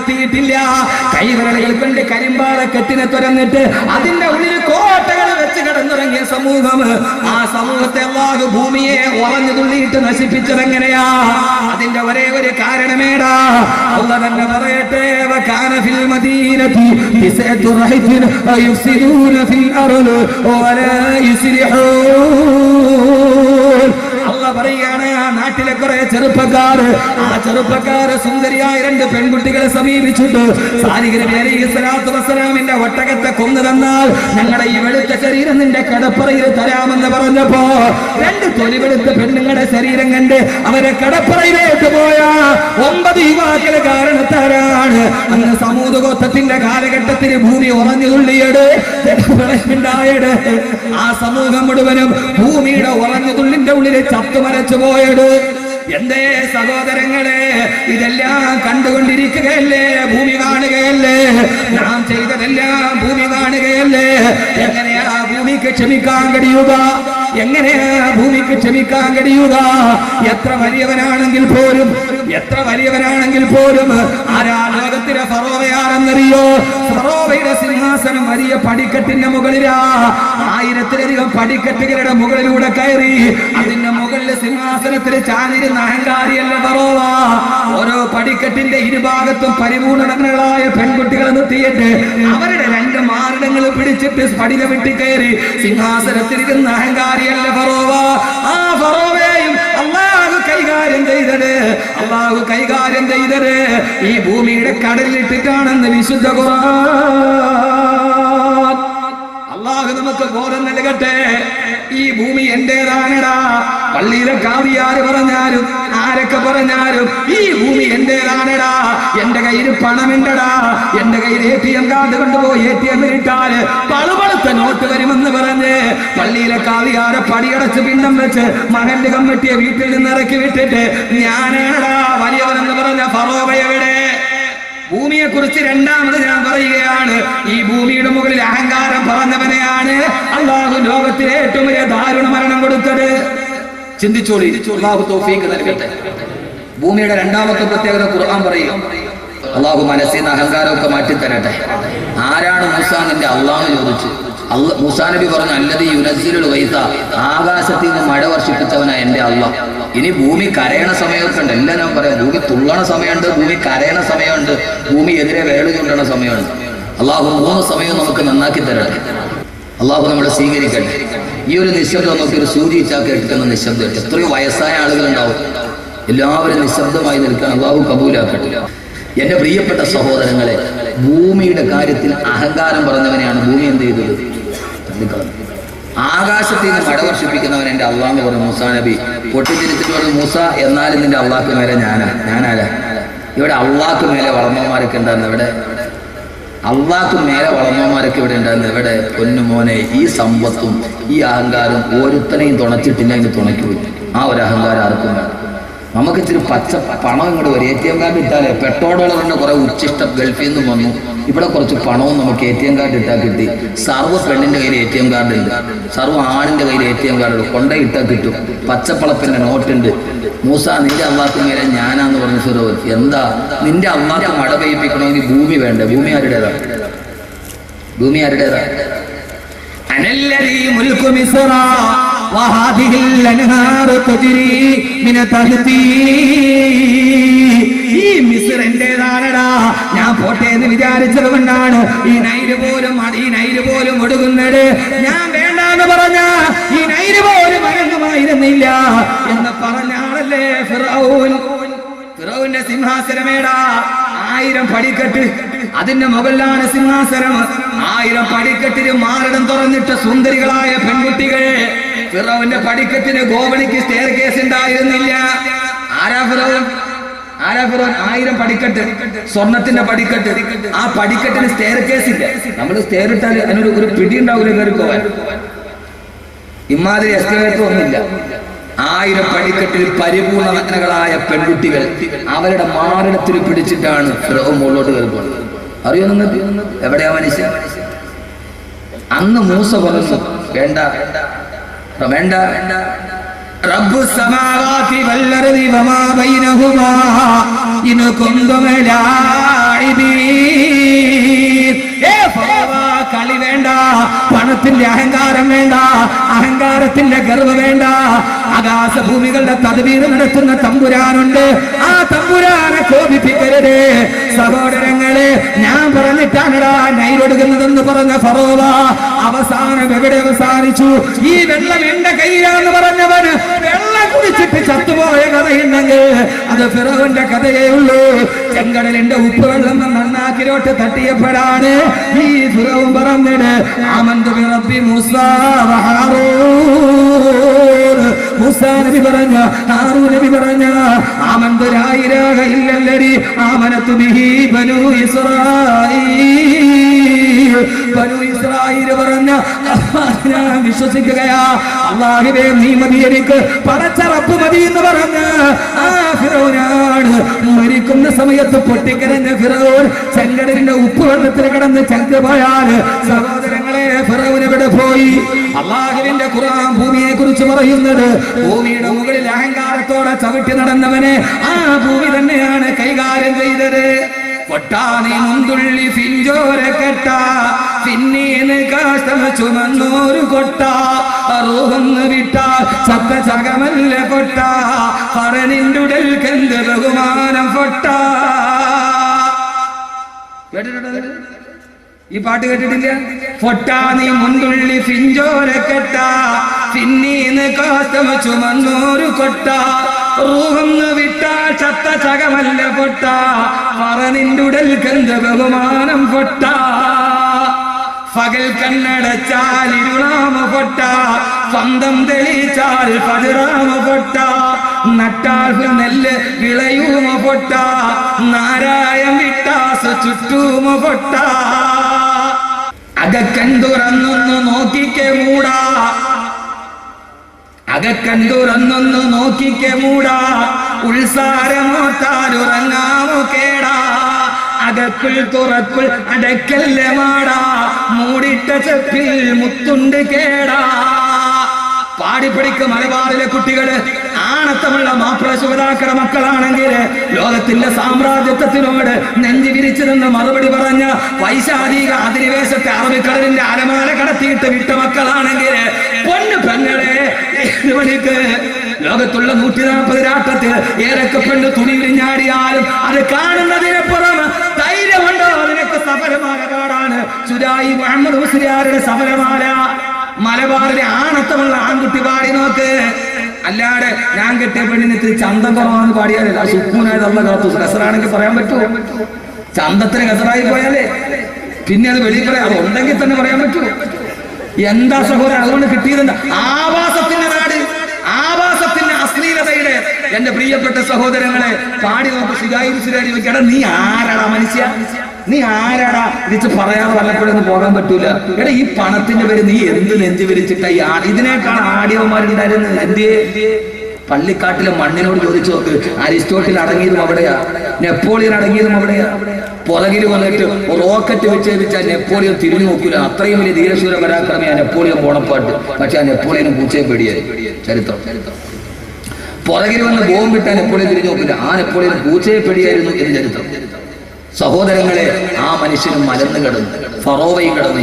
കിട്ടിയിട്ടില്ല. കൈവിരലുകൾ കൊണ്ട് കരിമ്പാറക്കെട്ടിനെ തുറന്നിട്ട് അതിന്റെ ഉള്ളിൽ കോട്ടകൾ വെച്ച് കിടന്നുറങ്ങിയ സമൂഹം, ആ സമൂഹത്തെ അല്ലാഹു ഭൂമിയെ ഉറഞ്ഞു തുള്ളിയിട്ട് നശിപ്പിച്ചതെങ്ങനെയാ? അതിന്റെ ഒരേ ഒരു കാരണമേടാ. അല്ലാഹു തന്നെ പറയട്ടെ, വകാന ഫിൽ മദീനതി തിസ്അതു റഹ്തിൻ യുഫ്സിദൂന ഫിൽ അർളി വലാ യുസ്ലിഹൂൻ. അല്ലാഹു പറയാണ്, ആ നാട്ടിലെ കുറെ ചെറുപ്പക്കാർ, ആ ചെറുപ്പക്കാർ സുന്ദരിയായ രണ്ട് പെൺകുട്ടികളെ സമീപിച്ചിട്ട് സാലിഹ് നബി അലൈഹിസ്സലാത്തു വസ്സലാമിന്റെ ഒട്ടകത്തെ കൊന്നു തന്നാൽ ഞങ്ങളുടെ ഈ വെളുത്ത ശരീരം നിന്റെ കടപ്പറയിൽ തരാമെന്ന് പറഞ്ഞപ്പോ രണ്ട് തൊലിവെളുത്ത പെണ്ണുങ്ങളുടെ ശരീരം കണ്ട് അവരെ കടപ്പറയിലേക്ക് പോയ 9 യുവാക്കളെ കാരണത്താരാണ് അന്ന് സമൂത് ഗോത്രത്തിന്റെ കാലഘട്ടത്തിൽ ഭൂമി ഉറഞ്ഞു തുള്ളിയത്, ഉണ്ടായത്. ആ സമൂഹം മുഴുവനും ഭൂമിയുടെ ഉറഞ്ഞു തുള്ളിന്റെ ഉള്ളിൽ ചത്തുമരച്ചു പോയത്. എന്തേ സഹോദരങ്ങളെ, ഇതെല്ലാം കണ്ടുകൊണ്ടിരിക്കുകയല്ലേ? ഭൂമി കാണുകയല്ലേ? നാം ചെയ്തതെല്ലാം ഭൂമി കാണുകയല്ലേ? എങ്ങനെയാ ഭൂമിക്ക് ക്ഷമിക്കാൻ കഴിയുക? എങ്ങനെയാ ഭൂമിക്ക് ക്ഷമിക്കാൻ കഴിയുക? എത്ര വലിയവനാണെങ്കിൽ പോലും ആരാ ലോകത്തിലെ ഫറോവയാണെന്നറിയോ? ഫറോവയുടെ സിംഹാസനം വലിയ പടിക്കെട്ടിന്റെ മുകളിലാ. 1000-ലധികം പടിക്കെട്ടുകളുടെ മുകളിലൂടെ കയറി അതിന്റെ മുകളിൽ സിംഹാസനത്തിൽ ചാനിരുന്ന അഹങ്കാരിയല്ല ഫറോവ. ഓരോ പടിക്കെട്ടിന്റെ ഇരുഭാഗത്തും പരിപൂർണങ്ങളായ പെൺകുട്ടികളെ നിർത്തിയിട്ട് അവരുടെ 2 മാറിടങ്ങൾ പിടിച്ചിട്ട് സ്ഫടിക വെട്ടി കയറി സിംഹാസനത്തിലിരുന്ന അഹങ്കാരിയല്ല ഫറോവ. ആ ഫറോവയെയും അല്ലാഹു കൈകാര്യം ചെയ്തത് ഈ ഭൂമിയുടെ കടലിലിട്ടിട്ടാണെന്ന് വിശുദ്ധ ഖുർആൻ. അല്ലാഹു നമുക്ക് ബോധം നൽകട്ടെ. ഈ ഭൂമി എന്റേതാണടാ. പള്ളിയിലെ കാവിയാര് പറഞ്ഞാലും ആരൊക്കെ പറഞ്ഞാലും ഈ ഭൂമി എന്റേതാണടാ. എന്റെ കയ്യിൽ പണമുണ്ടടാ. എന്റെ കയ്യിൽ ATM കാർഡ് കൊണ്ടുപോയി ATM ഇട്ടാല് പളുപളുത്ത നോട്ട് വരുമെന്ന് പറഞ്ഞ് പള്ളിയിലെ കാവിയാരെ പടിയടച്ച് പിണ്ടം വെച്ച് മകന്റെ കമ്മിറ്റിയെ വീട്ടിൽ നിന്ന് ഇറക്കി വിട്ടിട്ട് ഞാനാണടാ വലിയവനെന്ന് പറഞ്ഞ ഫറോവ എവിടെ? ഭൂമിയെ കുറിച്ച് രണ്ടാമത് ഞാൻ പറയുകയാണ്. ഈ ഭൂമിയുടെ മുകളിൽ അഹങ്കാരം പറഞ്ഞവനെയാണ് അല്ലാഹു ലോകത്തിലെ ഏറ്റവും വലിയ ദാരുണ മരണം കൊടുത്തത്. ചിന്തിച്ചോളി. അല്ലാഹു തൗഫീഖ് നൽകട്ടെ. ഭൂമിയുടെ രണ്ടാമത്തെ പ്രത്യേകത ഖുർആൻ പറയും, അല്ലാഹു മനസ്സിൽ നിന്ന് അഹങ്കാരമൊക്കെ മാറ്റിത്തരട്ടെ. ആരാണ് മൂസാ നിന്റെ അല്ലാഹു ചോദിച്ചു. മൂസാ നബി പറഞ്ഞു, അല്ലദീ യുനസ്സിലുൽ ഗൈസ, ആകാശത്തിൽ നിന്ന് മഴ വർഷിപ്പിച്ചവനാ എന്റെ അല്ലാഹ്. ഇനി ഭൂമി കരയണ സമയമൊക്കെ ഉണ്ട്. എല്ലാം ഞാൻ പറയാം. ഭൂമി തുള്ളണ സമയമുണ്ട്, ഭൂമി കരയണ സമയമുണ്ട്, ഭൂമി എതിരെ വേളു ചൂണ്ടണ സമയമുണ്ട്. അല്ലാഹു 3 സമയവും നമുക്ക് നന്നാക്കി തരട്ടെ. അല്ലാഹു നമ്മളെ സ്വീകരിക്കട്ടെ. ഈ ഒരു നിശബ്ദം നോക്കി ഒരു സൂചി ഇച്ചാക്കി എടുക്കുന്ന നിശബ്ദം. എത്രയോ വയസ്സായ ആളുകളുണ്ടാവും. എല്ലാവരും നിശബ്ദമായി നിൽക്കാൻ അല്ലാഹു കബൂലാക്കട്ടെ. എന്റെ പ്രിയപ്പെട്ട സഹോദരങ്ങളെ, ഭൂമിയുടെ കാര്യത്തിൽ അഹങ്കാരം പറഞ്ഞവനെയാണ് ഭൂമി എന്ത് ചെയ്തത്? ആകാശത്തിൽ നിന്ന് മഴ വർഷിപ്പിക്കുന്നവൻ എന്റെ അള്ളാഹ് എന്ന് പറഞ്ഞു. മൂസാ നബി പൊട്ടിച്ചിരിച്ചിട്ട് പറഞ്ഞു, മൂസ എന്നാലും നിന്റെ അള്ളാഹ്ക്ക് മേലെ ഞാനാരാ? ഇവിടെ അള്ളാഹ്ക്ക് മേലെ വളർന്നവന്മാരൊക്കെ ഉണ്ടായിരുന്നു. ഇവിടെ അള്ളാഹ്ക്ക് മേലെ വളർന്നവന്മാരൊക്കെ ഇവിടെ ഉണ്ടായിരുന്നു. ഇവിടെ പൊന്നുമോനെ, ഈ സമ്പത്തും ഈ അഹങ്കാരം ഒരുത്തനെയും തുണച്ചിട്ടില്ല, അതിന് തുണയ്ക്കൂല. ആ ഒരു അഹങ്കാരം ആർക്കും വേണം. നമുക്ക് ഇച്ചിരി പച്ച പണം ഇങ്ങോട്ട് വരും. ATM കാർഡ് ഇട്ടാലേ $100 കുറെ ഉച്ചിഷ്ടം ഗൾഫിൽ നിന്നും വന്നു. ഇവിടെ കുറച്ച് പണവും നമുക്ക് ATM കാർഡ് ഇട്ടാൽ കിട്ടി. സർവ്വ പെണ്ണിന്റെ കയ്യിൽ ATM കാർഡ് ഉണ്ട്, സർവ്വ ആണിന്റെ കയ്യിൽ ATM കാർഡ് ഉണ്ട്. കൊണ്ടയിട്ടാൽ കിട്ടും. പച്ചപ്പളപ്പിന്റെ നോട്ടുണ്ട്. മൂസ നിന്റെ അള്ളാഹ്ക്ക് മേലെ ഞാനാന്ന് പറഞ്ഞു ഫിറോൻ. എന്താ നിന്റെ അള്ളാഹ്ക്ക് മഴ പെയ്യിപ്പിക്കണമെങ്കിൽ ഭൂമി വേണ്ടേ? ഭൂമി ആരുടേതാ? അനല്ലദീ മുൽക്കു മിസ്റ വഹാദിഹിൽ അൻഹാറു തജ്രി മിന തഹ്തി. ഈ മിസ്ർ എന്റേതാണടാ. ഞാൻ പോട്ടെ എന്ന് വിചാരിച്ചത് കൊണ്ടാണ് ഈ നൈല് പോലും ഒടുങ്ങുന്നത്. ഞാൻ വേണ്ടാന്ന് പറഞ്ഞ ഈ നൈല് പോലും അടങ്ങുമായിരുന്നില്ല എന്ന് പറഞ്ഞാണല്ലേ ഫിറഔന്റെ സിംഹാസനമേടാ. 1000 പടിക്കെട്ട്, അതിന്റെ മുകളിലാണ് സിംഹാസനം. 1000 പടിക്കെട്ടിന് മാറിടം തുറന്നിട്ട് സുന്ദരികളായ പെൺകുട്ടികൾ. ഫിറൗന്റെ പടിക്കെട്ടിന് ഗോവണിക്ക് സ്റ്റെയർ കേസ് ഉണ്ടായിരുന്നില്ല. ആരാ ഫിറൗൻ? 1000 പടിക്കെട്ട്, സ്വർണത്തിന്റെ പടിക്കെട്ട്. ആ പടിക്കെട്ടിന് സ്റ്റെയർ കേസ് ഇല്ല. നമ്മൾ സ്റ്റെയർ ഇട്ടാൽ അതിനൊരു പിടി ഉണ്ടാവില്ല കയറി പോവാൻ. ഇമാതിരി എസ്കലേറ്റർ ഒന്നുമില്ല. 1000 പടിക്കെട്ടിൽ പരിപൂർണ നഗ്നകളായ പെൺകുട്ടികൾ അവരുടെ മാറിടത്തിൽ പിടിച്ചിട്ടാണ് ഫിറഔൻ മുകളിലോട്ട് കയറി പോകുന്നത്. അറിയോ നിങ്ങൾക്ക്? എവിടെയാ മനുഷ്യൻ? അന്ന് മൂസ പറഞ്ഞു, വേണ്ട റബ്ബു സമാവാതി വൽ അർദി വമാ ബൈനഹുമാ ഇൻ കുന്തും ലാ കളി വേണ്ട, പണത്തിന്റെ അഹങ്കാരം വേണ്ട, അഹങ്കാരത്തിന്റെ ഗർവ് വേണ്ട. ആകാശഭൂമികളുടെ തദ്ബീർ നടത്തുന്ന തമ്പുരാനുണ്ട്. ആ തമ്പുരാനെ കോപിപ്പിക്കരുത് സഹോദരങ്ങളെ. ഞാൻ പറഞ്ഞിട്ടാണടാ നൈലൊടുകുന്നതെന്ന് പറഞ്ഞ ഫറോവ അവസാനം എവിടെ അവസാനിച്ചു? ഈ വെള്ളം എന്റെ കയ്യിലാന്ന് പറഞ്ഞവന് വെള്ളം കുടിച്ചിട്ട് ചത്തുപോയ കഥയുണ്ടെങ്കിൽ അത് ഫിറോന്റെ കഥയേ ഉള്ളൂ. ചെങ്കടലിന്റെ ഉപ്പുവെള്ളം നന്നാക്കിലോട്ട് തട്ടിയപ്പോഴാണ് ഈ ഫിറോൻ പറഞ്ഞത് ആമന്തു ബിറബ്ബി മൂസാ വ ഹാറൂൻ. മൂസാ നബി പറഞ്ഞ, ഹാറൂൻ നബി പറഞ്ഞ ആമന്തു ലാ ഇലാഹ ഇല്ലല്ലദി ആമനതു ബിഹി ബനൂ ഇസ്രായീൽ. ബനൂ ഇസ്രായീൽ പറഞ്ഞ ഞാൻ വിശ്വസിക്കുകയാ, അല്ലാഹുവേ നീ മതി, എനിക്ക് പടച്ച റബ്ബ് മതി എന്ന് പറഞ്ഞ ആ ഫിറൗനാണ് മരിക്കുന്ന സമയത്ത് പൊട്ടിക്കരഞ്ഞ ഫിറൗൻ ചെങ്കടലിന്റെ ഉപ്പുവെള്ളത്തിൽ കിടന്ന് ചത്തുപോയാൽ സഹോദരങ്ങളെ ഫിറൗൻ എവിടെ പോയി? അല്ലാഹുവിന്റെ ഖുർആൻ ഭൂമിയെ കുറിച്ച് പറയുന്നത് ഭൂമിയുടെ മുകളിൽ അഹങ്കാരത്തോടെ ചവിട്ടി നടന്നവനെ ആ ഭൂമി തന്നെയാണ് കൈകാര്യം ചെയ്തത്. കൊട്ടാനി മുന്തുള്ളി ഫിഞ്ചോര കെട്ട പിന്നീന്ന് കാഷ്ടമ ചുമന്നോരു കൊട്ട റൂഹന്ന് വിട്ട ചത്ത ചകമല്ല കൊട്ട പറനിന്റുടൽ കന്ത് ബഹുമാനം പൊട്ട. കേട്ടിട്ടുണ്ടോ ഈ പാട്ട്? കേട്ടിട്ടില്ല? പൊട്ടാനി മുന്തുള്ളി ഫിഞ്ചോര കെട്ട പിന്നീന്ന് കാഷ്ടമ ചുമന്നോരു കൊട്ട റൂഹന്ന് വിട്ട ചത്ത ചകമല്ല പൊട്ട പറനിന്റുടൽ കന്ത് ബഹുമാനം പൊട്ട. പകൽ കണ്ണടച്ചാൽ ഇരുളാമ പൊട്ട, സ്വന്തം തെളിച്ചാൽ പതിറാമ പൊട്ട, നട്ടാൽ നെല്ല് വിളയൂമ പൊട്ട, നാരായം വിട്ടാസ് ചുറ്റൂമ പൊട്ട. അകക്കൻ തുറന്നൊന്ന് നോക്കിക്കെ മൂടാ, അകക്കൻ തുറന്നൊന്ന് നോക്കിക്കെ മൂടാ, ഉത്സാരമോത്താൽ ഉറങ്ങാമോ കേടാ. അകക്കുൾ തുറക്കുൾ അടക്കല്ല മാടാ, മൂടിട്ട ചെപ്പിൽ മുത്തുണ്ട് കേടാ. പാടിപ്പിടിക്ക് മലബാറിലെ കുട്ടികള് ആണത്തമുള്ള മാപ്പിള ശുഭതാക്കളുടെ മക്കളാണെങ്കിൽ ലോകത്തിന്റെ സാമ്രാജ്യത്വത്തിനോട് നെഞ്ചു വിരിച്ചു നിന്ന് മറുപടി പറഞ്ഞ വൈശാലിക അധിനിവേശത്തെ അറബിക്കടലിന്റെ അലമാല കടത്തിയിട്ട് വിട്ട മക്കളാണെങ്കിൽ പൊന്നു പെങ്ങളെ മണിക്ക് ലോകത്തുള്ള 140 രാഷ്ട്രത്തിൽ ഏതൊക്കെ പെണ്ണ് തുണി വിരിഞ്ഞാടിയാലും അത് കാണുന്നതിനപ്പുറം ധൈര്യമുണ്ടോ നിനക്ക്? സഫലമാല പാടാണ് സുരായി മുഹമ്മദ് മുസ്ലിയാരുടെ സഫലമാല. മലബാറിലെ ആണത്തമുള്ള ആൺകുട്ടി പാടി നോക്ക്. അല്ലാതെ ഞാൻ കെട്ടിയ പെണ്ണിന് ഇത്തിരി ചന്തം കുറവാന്ന് പാടിയാലേ സുക്കൂനായത് അല്ല കാത്തു. കസറാണെങ്കിൽ പറയാൻ പറ്റുമോ? ചന്തത്തിന് കസറായി പോയാലേ പിന്നെ അത് വെളിയിൽ പറയാം. അത് ഉണ്ടെങ്കിൽ തന്നെ പറയാൻ പറ്റുമോ? എന്താ സഹോദരൻ അതുകൊണ്ട് കിട്ടിയതെന്താ? ആവാസത്തിന്റെ നാട്, ആവാസത്തിന്റെ അശ്ലീലതയുടെ. എന്റെ പ്രിയപ്പെട്ട സഹോദരങ്ങളെ പാടി നോക്ക്. ശികായി ചോദിക്കടാ നീ ആരാടാ മനുഷ്യ, നീ ആരാടാ തിരിച്ച് പറയാതെ വല്ലപ്പോഴൊന്നും പോകാൻ പറ്റൂല. എടാ ഈ പണത്തിന്റെ പേര് നീ എന്ത് നെഞ്ചു വിരിച്ചിട്ടാ ഈ ഇതിനേക്കാൾ ആടിയവന്മാരുണ്ടായിരുന്നു. എന്തേ പള്ളിക്കാട്ടിലെ മണ്ണിനോട് ചോദിച്ചു നോക്ക്. അരിസ്റ്റോട്ടിൽ അടങ്ങിയതും അവിടെയാ, നെപ്പോളിയൻ അടങ്ങിയതും അവിടെയാ. പുറകിൽ വന്നിട്ട് റോക്കറ്റ് വിക്ഷേപിച്ചാൽ നെപ്പോളിയൻ തിരിഞ്ഞു നോക്കൂല. അത്രയും വലിയ ധീരശൂര പരാക്രമിയാ നെപ്പോളിയൻ പോണപ്പാട്ട്. പക്ഷെ ആ നെപ്പോളിയനും പൂച്ചയെ പേടിയായി ചരിത്രം. പുറകിൽ വന്ന് ബോംബിട്ടാൽ നെപ്പോളിയൻ തിരിഞ്ഞു നോക്കില്ല. ആ നെപ്പോളിയൻ പൂച്ചയെ പേടിയായിരുന്നു എന്ന് ചരിത്രം. സഹോദരങ്ങളെ ആ മനുഷ്യനും മലന്ന് കിടന്നു, ഫറോവയും കിടന്നു.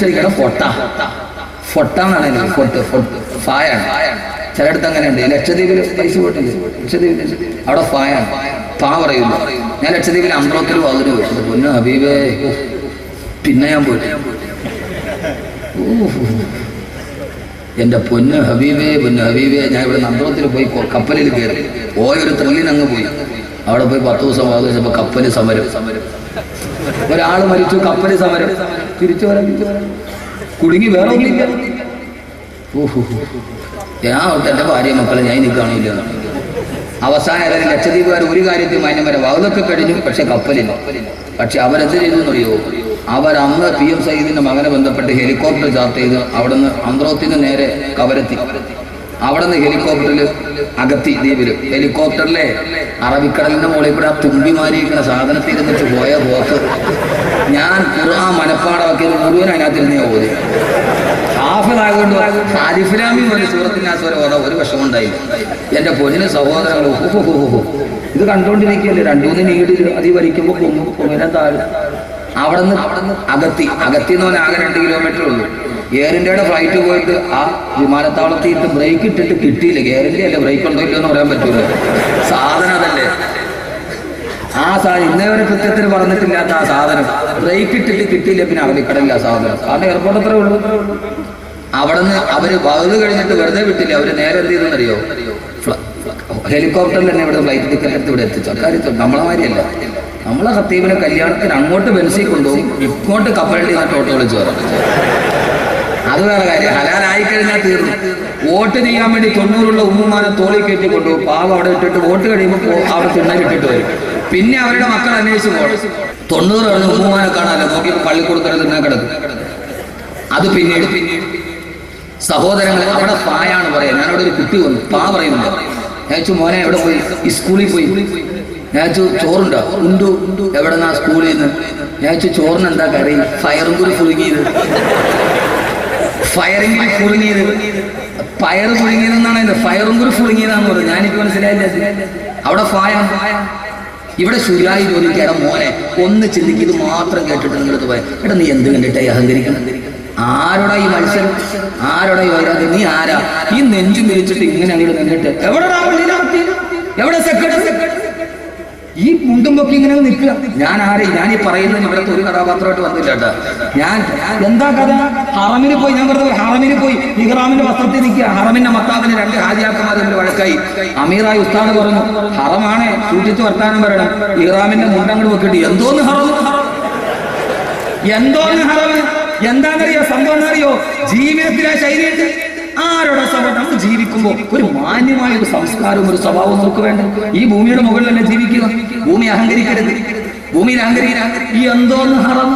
ശരിക്കണം ഫൊട്ട, ഫൊട്ട എന്നാണ് ഫായാണ്. ചിലയിടത്ത് അങ്ങനെയുണ്ട്. ലക്ഷദ്വീപില് പൈസ പോയിട്ടില്ലേ? ലക്ഷദ്വീപില് അവിടെ ഫായാണ്, പാ പറയുന്നു. ഞാൻ ലക്ഷദ്വീപിൽ അമ്പ്രോത്തിൽ വന്നിട്ട് പോയി. പൊന്നു ഹബീബേ, പിന്നെ ഞാൻ പോയിട്ട് എന്റെ പൊന്നു ഹബീബേ, പൊന്നു ഹബീബേ. ഞാൻ ഇവിടെ അമ്പ്രോത്തിൽ പോയി കപ്പലിൽ കയറി പോയൊരു ത്രില്ലിനങ്ങ് പോയി. അവിടെ പോയി 10 ദിവസം വാദിച്ചപ്പോ കപ്പല് സമരം. ഒരാൾ മരിച്ചു, കപ്പല് സമരം. തിരിച്ചു വരാൻ കുടുങ്ങി വേറെ ഒന്നില്ല. ഞാൻ എന്റെ ഭാര്യ മക്കളെ ഞാൻ ഇനി കാണില്ല. അവസാനം ഏതായാലും ലക്ഷദ്വീപുകാർ ഒരു കാര്യത്തിൽ മാന്യം വരെ വാതൊക്കെ കഴിഞ്ഞു. പക്ഷെ കപ്പലില്ല. പക്ഷെ അവരെന്ത് ചെയ്തു എന്നറിയോ? അവരന്ന് PM സയ്യിദിന്റെ മകനെ ബന്ധപ്പെട്ട് ഹെലികോപ്റ്റർ ചാർട്ട് ചെയ്ത് അവിടുന്ന് അന്ത്രോത്തിന് നേരെ കവരത്തി. അവിടെ നിന്ന് ഹെലികോപ്റ്ററിൽ അകത്തി ദ്വീപില്. ഹെലികോപ്റ്ററിലെ അറബിക്കടലിന്റെ മുകളിൽ കൂടെ ആ തുമ്പിമാരിയിരിക്കുന്ന സാധനത്തിൽ ഇരുന്നിട്ട് പോയ പോക്ക് ഞാൻ ഖുർആൻ മനപ്പാടമാക്കിയത് മുഴുവൻ അതിനകത്തിരുന്നേ ഓതി. ആ ഹാഫിളായതുകൊണ്ട് അലിഫ്ലാമി പോലെ സൂറത്തിന്റെ ആസ്വരം ഓതാ ഒരു വിഷമം ഉണ്ടായില്ല. എന്റെ പൊന്നിന് സഹോദരങ്ങൾ ഇത് കണ്ടുകൊണ്ടിരിക്കുകയല്ലേ, 2-3 നീട് അതി വലിക്കുമ്പോൾ പൊങ്ങും താഴെ. അവിടുന്ന് അകത്തി എന്ന് പറഞ്ഞാൽ ആകെ 2 കിലോമീറ്റർ ഉള്ളൂ. എയർ ഇന്ത്യയുടെ ഫ്ലൈറ്റ് പോയിട്ട് ആ വിമാനത്താവളത്തിയിട്ട് ബ്രേക്ക് ഇട്ടിട്ട് കിട്ടിയില്ല. എയർ ഇന്ത്യ അല്ലേ, ബ്രേക്ക് ഉണ്ടോ ഇല്ലോ എന്ന് പറയാൻ പറ്റൂല, സാധനം അതല്ലേ. ആ സാധനം ഇന്നേ വരെ കൃത്യത്തിന് പറഞ്ഞിട്ടില്ലാത്ത ആ സാധനം ബ്രേക്ക് ഇട്ടിട്ട് കിട്ടിയില്ല, പിന്നെ അവധിക്കടലില്ല ആ സാധനം. കാരണം എയർപോർട്ട് അത്രേ ഉള്ളൂ. അവിടെ നിന്ന് അവര് വകുത് കഴിഞ്ഞിട്ട് വെറുതെ വിട്ടില്ല. അവര് നേരെ എന്ത് ചെയ്തെന്നറിയോ, ഹെലികോപ്റ്ററിൽ തന്നെ ഇവിടെ ഫ്ലൈറ്റ് ടിക്കറ്റ് എടുത്ത് ഇവിടെ എത്തിച്ചു. അക്കാര്യത്തിൽ നമ്മളെ മാതിരിയല്ല. നമ്മളെ ഖത്തീബിനെ കല്യാണത്തിന് അങ്ങോട്ട് ബെൻസിൽ കൊണ്ടുപോകും, ഇങ്ങോട്ട് കപ്പലിൽ നിന്നിട്ട് ഓട്ടോ വിളിച്ചു വരാം. അത് വേറെ കാര്യം. ഹലാലായി കഴിഞ്ഞാൽ തീർന്നു. വോട്ട് ചെയ്യാൻ വേണ്ടി 90 ഉമ്മുമാനെ തോളിൽ കയറ്റി കൊണ്ടുപോകും. പാവം അവിടെ ഇട്ടിട്ട് വോട്ട് കഴിയുമ്പോൾ അവിടെ തിണ്ണലിട്ടിട്ട് വരും. പിന്നെ അവരുടെ മക്കൾ അന്വേഷിച്ച് പോകണം. 90 കഴിഞ്ഞ് ഉമ്മുമാനെ കാണാമല്ലോ, നോക്കിയപ്പോൾ പള്ളിക്കൂടത്തിൽ തിന്നാൻ കിടക്കും. അത് പിന്നീട് സഹോദരങ്ങൾ അവിടെ പായാണ് പറയാം. ഞാനവിടെ ഒരു കുട്ടി വന്നു പാ പറയുന്നില്ല. ഞാൻ ചോദിച്ചു മോനെ എവിടെ പോയി? ഈ സ്കൂളിൽ പോയി. ഞാൻ ചോദിച്ചു ചോറുണ്ടോ? ഉണ്ടു. എവിടെ നിന്നാ? സ്കൂളിൽ നിന്ന്. ഞാൻ ചോദിച്ചു ചോറിന് എന്താ കറി? ഫയറും കൂടി പുഴുങ്ങിയത്. ഫയറിംഗ് പുഴുങ്ങിയത്, പയറ് പുഴുങ്ങിയതെന്നാണ് അതിന്റെ. ഫയറും കൂടി പുഴുങ്ങിയതാന്ന് പറഞ്ഞു. ഞാനിപ്പോ മനസ്സിലായില്ല. അവിടെ ഫായ, ഇവിടെ ശുരായി ജോലിക്ക് എടാ മോനെ ഒന്ന് ചിന്തിക്ക്, ഇത് മാത്രം കേട്ടിട്ട് നിങ്ങളത് പോയ എടാ നീ എന്ത് കണ്ടിട്ടായി അഹങ്കരിക്കണം? ആരോടാ ഈ മത്സരം? ആരോടാ ഈ വൈരാഗ്യം? നീ ആരാ? ഈ നെഞ്ചും വിരിച്ചിട്ട് ഇങ്ങനെ അങ്ങോട്ട് നിന്നിട്ട് എവിടെ സെക്രട്ടറി ഈ മുണ്ടും പൊക്കി ഇങ്ങനെ നിൽക്കുക? ഞാനീ പറയുന്നത് ഇവിടുത്തെ ഒരു കഥാപാത്രമായിട്ട് വന്നില്ല കേട്ടോ. ഞാൻ എന്താ കഥ? ഹറമിന് പോയി. ഞാൻ വെറുതെ ഹറമിന് പോയി ഇഹ്റാമിന്റെ വസ്ത്രത്തിൽ നിൽക്കുക. ഹറമിന്റെ മത്താബിന് 2 ഹാജിയാക്കന്മാർ തമ്മിൽ വഴക്കായി. അമീറായി ഉസ്താദ് പറഞ്ഞു ഹറമാണ് സൂക്ഷിച്ച് വർത്താനം പറയണം, ഇഹ്റാമിന്റെ മുണ്ടങ്ങൾ വെക്കിട്ട് എന്തോന്ന് ഹറം എന്താണെന്നറിയോ? സംഭവം എന്നറിയോ? ജീവിതത്തിലെ ശൈലിയുണ്ട്. ആരോടെ സ്വഭാവം? നമുക്ക് ജീവിക്കുമ്പോൾ ഒരു മാന്യമായ ഒരു സംസ്കാരവും ഒരു സ്വഭാവവും നമുക്ക് വേണ്ട. ഈ ഭൂമിയുടെ മുകളിൽ തന്നെ ജീവിക്കുക. ഭൂമി അഹങ്കരിക്കരുത്. ഭൂമിയിൽ അഹങ്കരിക്കരുത്. ഈ എന്തോന്ന് ഹറം